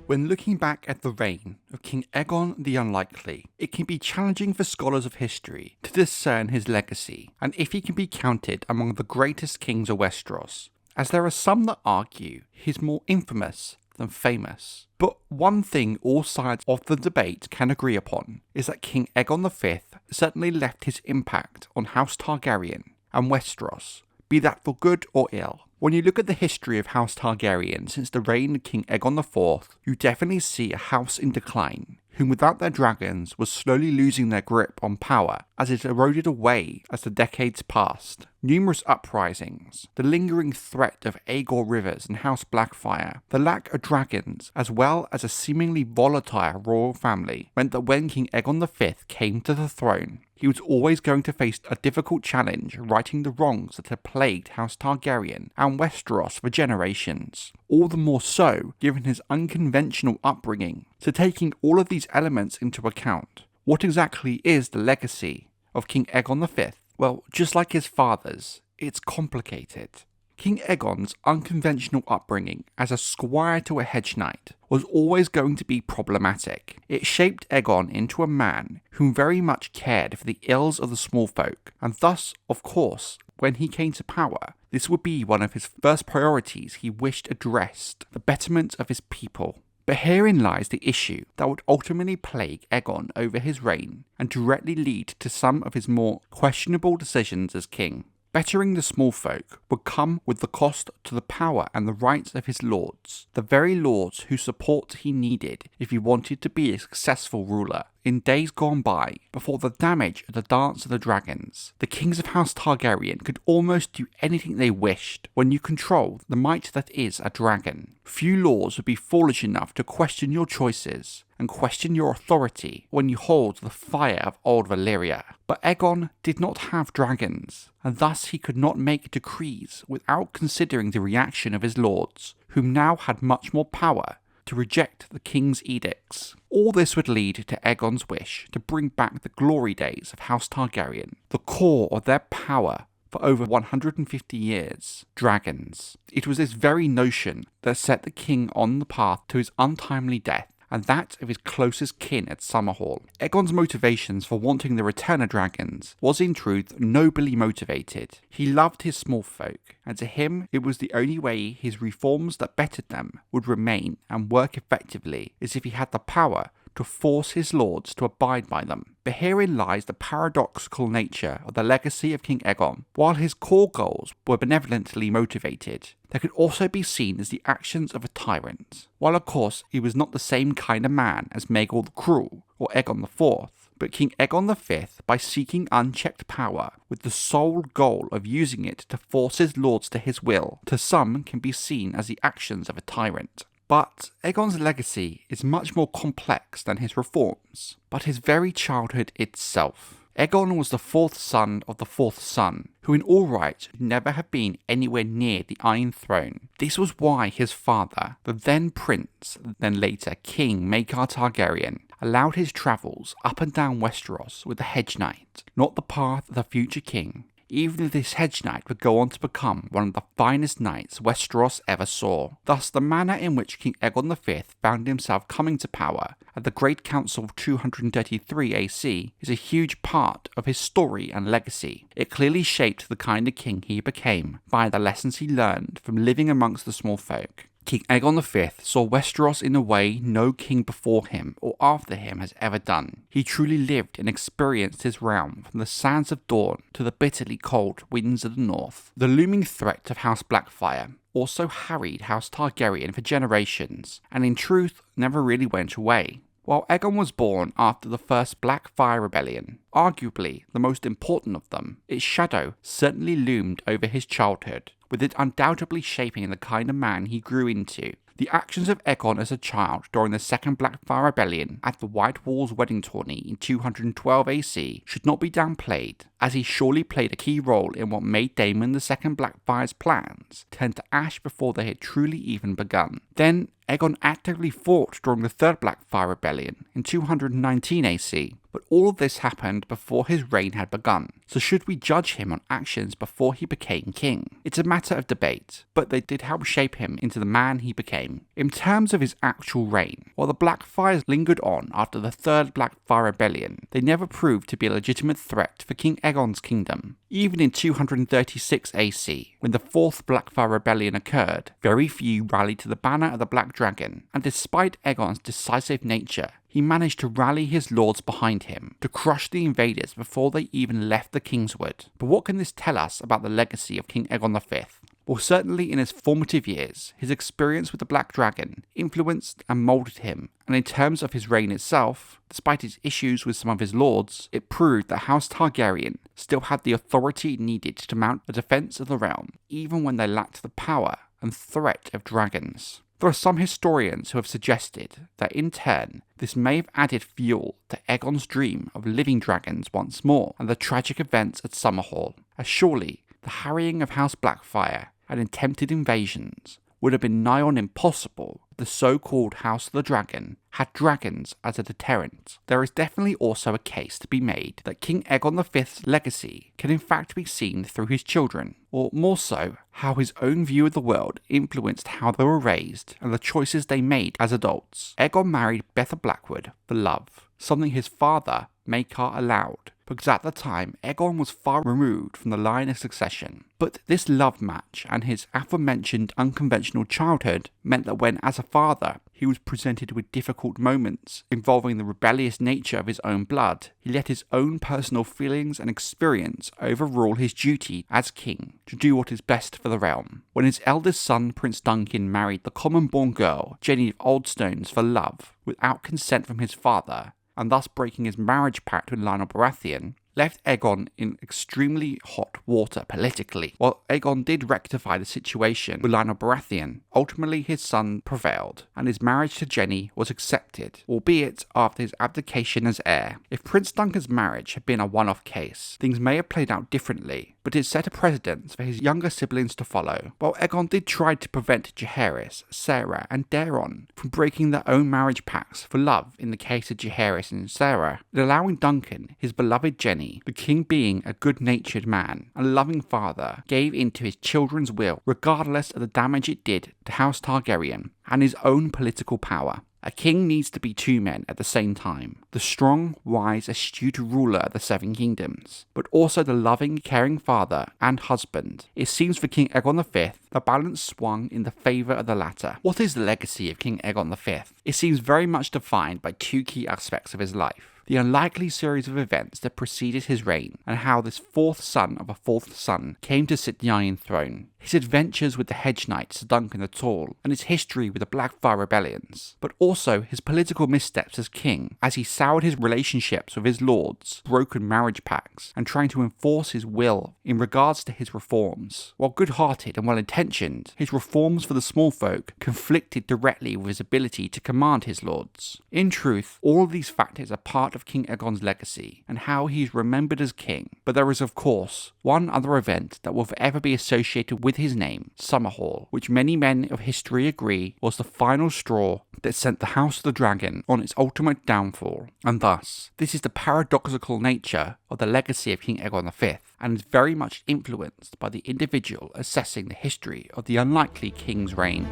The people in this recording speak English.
When looking back at the reign of King Aegon the Unlikely, it can be challenging for scholars of history to discern his legacy and if he can be counted among the greatest kings of Westeros, as there are some that argue he's more infamous than famous. But one thing all sides of the debate can agree upon is that King Aegon V certainly left his impact on House Targaryen and Westeros, be that for good or ill. When you look at the history of House Targaryen since the reign of King Aegon IV, you definitely see a house in decline, whom without their dragons was slowly losing their grip on power as it eroded away as the decades passed. Numerous uprisings, the lingering threat of Aegor Rivers and House Blackfyre, the lack of dragons, as well as a seemingly volatile royal family, meant that when King Aegon V came to the throne, he was always going to face a difficult challenge righting the wrongs that had plagued House Targaryen and Westeros for generations. All the more so given his unconventional upbringing. So taking all of these elements into account, what exactly is the legacy of King Aegon V? Well, just like his father's, it's complicated. King Aegon's unconventional upbringing as a squire to a hedge knight was always going to be problematic. It shaped Aegon into a man who very much cared for the ills of the small folk, and thus, of course, when he came to power, this would be one of his first priorities he wished addressed, the betterment of his people. But herein lies the issue that would ultimately plague Aegon over his reign and directly lead to some of his more questionable decisions as king. Bettering the small folk would come with the cost to the power and the rights of his lords, the very lords whose support he needed if he wanted to be a successful ruler. In days gone by, before the damage of the Dance of the Dragons, the kings of House Targaryen could almost do anything they wished. When you control the might that is a dragon, few lords would be foolish enough to question your choices and question your authority when you hold the fire of old Valyria. But Aegon did not have dragons, and thus he could not make decrees without considering the reaction of his lords, whom now had much more power to reject the king's edicts. All this would lead to Aegon's wish to bring back the glory days of House Targaryen, the core of their power for over 150 years, dragons. It was this very notion that set the king on the path to his untimely death, and that of his closest kin at Summerhall. Aegon's motivations for wanting the return of dragons was in truth nobly motivated. He loved his small folk, and to him it was the only way his reforms that bettered them would remain and work effectively, as if he had the power to force his lords to abide by them. But herein lies the paradoxical nature of the legacy of King Aegon. While his core goals were benevolently motivated, they could also be seen as the actions of a tyrant. While of course he was not the same kind of man as Maegor the Cruel or Aegon IV, but King Aegon V, by seeking unchecked power with the sole goal of using it to force his lords to his will, to some can be seen as the actions of a tyrant. But Aegon's legacy is much more complex than his reforms, but his very childhood itself. Aegon was the fourth son of the fourth son, who in all right should never have been anywhere near the Iron Throne. This was why his father, the then prince, then later King Maegor Targaryen, allowed his travels up and down Westeros with the Hedge Knight, not the path of the future king. Even if this hedge knight would go on to become one of the finest knights Westeros ever saw. Thus, the manner in which King Aegon V found himself coming to power at the Great Council of 233 AC is a huge part of his story and legacy. It clearly shaped the kind of king he became by the lessons he learned from living amongst the small folk. King Aegon V saw Westeros in a way no king before him or after him has ever done. He truly lived and experienced his realm from the sands of Dawn to the bitterly cold winds of the north. The looming threat of House Blackfyre also harried House Targaryen for generations, and in truth never really went away. While Aegon was born after the first Blackfyre rebellion, arguably the most important of them, its shadow certainly loomed over his childhood, with it undoubtedly shaping the kind of man he grew into. The actions of Aegon as a child during the Second Blackfyre Rebellion at the White Walls wedding tourney in 212 AC should not be downplayed, as he surely played a key role in what made Daemon II Blackfyre's plans turn to ash before they had truly even begun. Then, Aegon actively fought during the Third Blackfyre Rebellion in 219 AC, but all of this happened before his reign had begun, so should we judge him on actions before he became king? It's a matter of debate, but they did help shape him into the man he became. In terms of his actual reign, while the Blackfyres lingered on after the Third Blackfyre Rebellion, they never proved to be a legitimate threat for King Aegon's kingdom. Even in 236 AC, when the Fourth Blackfyre Rebellion occurred, very few rallied to the banner of the Black Dragon, and despite Aegon's decisive nature, he managed to rally his lords behind him to crush the invaders before they even left the Kingswood. But what can this tell us about the legacy of King Aegon V? Well, certainly in his formative years, his experience with the Black Dragon influenced and moulded him, and in terms of his reign itself, despite his issues with some of his lords, it proved that House Targaryen still had the authority needed to mount a defence of the realm, even when they lacked the power and threat of dragons. There are some historians who have suggested that in turn, this may have added fuel to Aegon's dream of living dragons once more and the tragic events at Summerhall, as surely the harrying of House Blackfyre and attempted invasions would have been nigh on impossible if the so-called House of the Dragon had dragons as a deterrent. There is definitely also a case to be made that King Aegon V's legacy can in fact be seen through his children, or more so, how his own view of the world influenced how they were raised and the choices they made as adults. Aegon married Betha Blackwood for love, something his father, Maekar, allowed, because at the time Aegon was far removed from the line of succession. But this love match and his aforementioned unconventional childhood meant that when, as a father, he was presented with difficult moments involving the rebellious nature of his own blood, he let his own personal feelings and experience overrule his duty as king to do what is best for the realm. When his eldest son, Prince Duncan, married the common-born girl, Jenny of Oldstones, for love, without consent from his father, and thus breaking his marriage pact with Lionel Baratheon, left Aegon in extremely hot water politically. While Aegon did rectify the situation with Lionel Baratheon, ultimately his son prevailed, and his marriage to Jenny was accepted, albeit after his abdication as heir. If Prince Duncan's marriage had been a one-off case, things may have played out differently, but it set a precedent for his younger siblings to follow. While Aegon did try to prevent Jaehaerys, Sarah, and Daeron from breaking their own marriage pacts for love in the case of Jaehaerys and Sarah, and allowing Duncan, his beloved Jenny, the king being a good-natured man and loving father, gave in to his children's will regardless of the damage it did to House Targaryen and his own political power. A king needs to be two men at the same time, the strong, wise, astute ruler of the Seven Kingdoms, but also the loving, caring father and husband. It seems for King Aegon V, the balance swung in the favour of the latter. What is the legacy of King Aegon V? It seems very much defined by two key aspects of his life: the unlikely series of events that preceded his reign, and how this fourth son of a fourth son came to sit the Iron Throne, his adventures with the Hedge Knight Ser Duncan the Tall, and his history with the Blackfyre rebellions, but also his political missteps as king, as he soured his relationships with his lords, broken marriage pacts, and trying to enforce his will in regards to his reforms. While good-hearted and well-intentioned, his reforms for the small folk conflicted directly with his ability to command his lords. In truth, all of these factors are part of King Aegon's legacy and how he is remembered as king, but there is of course one other event that will forever be associated with his name, Summerhall, which many men of history agree was the final straw that sent the House of the Dragon on its ultimate downfall, and thus this is the paradoxical nature of the legacy of King Aegon V, and is very much influenced by the individual assessing the history of the unlikely king's reign.